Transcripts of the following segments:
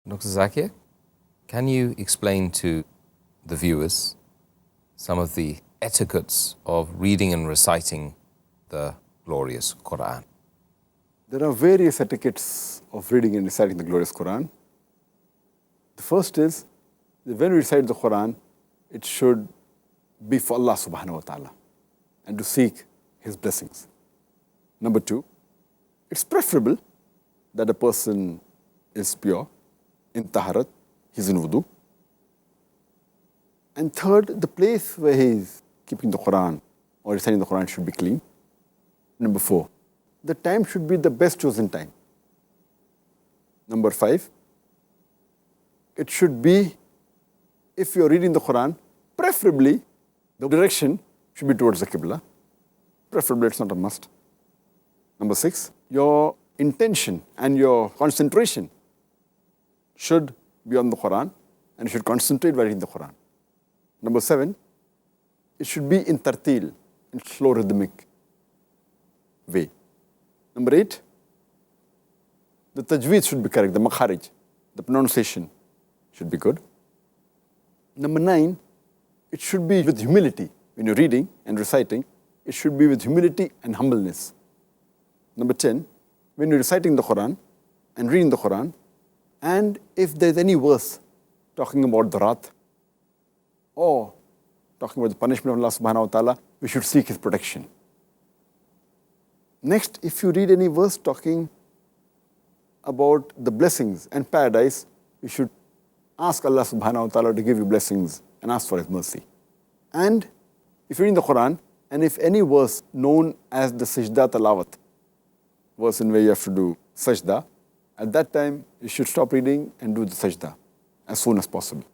Dr. Zakir, can you explain to the viewers some of the etiquettes of reading and reciting the glorious Qur'an? There are various etiquettes of reading and reciting the glorious Qur'an. The first is that when we recite the Qur'an, it should be for Allah subhanahu wa ta'ala and to seek His blessings. Number two, it's preferable that a person is pure, in taharat, he's in wudu. And third, the place where he is keeping the Qur'an or reciting the Qur'an should be clean. Number four, the time should be the best chosen time. Number five, it should be, if you're reading the Qur'an, preferably the direction should be towards the Qibla. Preferably, it's not a must. Number six, your intention and your concentration should be on the Qur'an and you should concentrate while reading the Qur'an. Number seven, it should be in tartil, in slow rhythmic way. Number eight, the tajweed should be correct, the makharij, the pronunciation should be good. Number nine, it should be with humility. When you're reading and reciting, it should be with humility and humbleness. Number 10, when you're reciting the Qur'an and reading the Qur'an, and if there's any verse talking about the wrath or talking about the punishment of Allah subhanahu wa ta'ala, we should seek His protection. Next, if you read any verse talking about the blessings and paradise, you should ask Allah subhanahu wa ta'ala to give you blessings and ask for His mercy. And if you're reading the Qur'an, and if any verse known as the sajda talawat, verse in where you have to do sajda, at that time you should stop reading and do the sajda as soon as possible.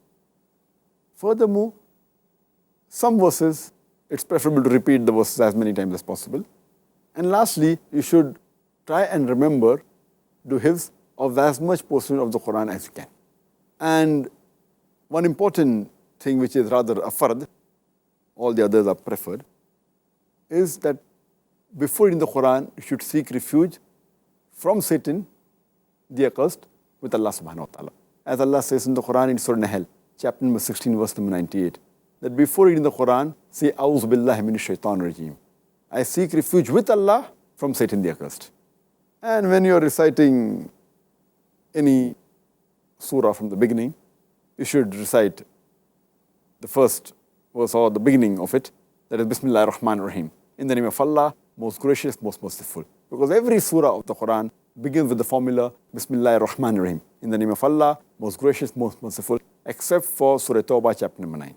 Furthermore, some verses, it's preferable to repeat the verses as many times as possible. And lastly, you should try and remember, do hifz of as much portion of the Qur'an as you can. And one important thing which is rather a fard, all the others are preferred, is that before reading the Qur'an, you should seek refuge from Satan, the accursed, with Allah subhanahu wa ta'ala. As Allah says in the Qur'an in Surah Nahl, chapter number 16, verse number 98, that before reading the Qur'an, say, A'udhu billahi minash shaitanir rajeem. I seek refuge with Allah from Satan the accursed. And when you're reciting any surah from the beginning, you should recite the first verse or the beginning of it, that is Bismillahir Rahmanir Rahim. In the name of Allah, most gracious, most merciful. Because every surah of the Qur'an begins with the formula Bismillahir Rahmanir Rahim. In the name of Allah, most gracious, most merciful, except for Surah Tawbah, chapter number 9.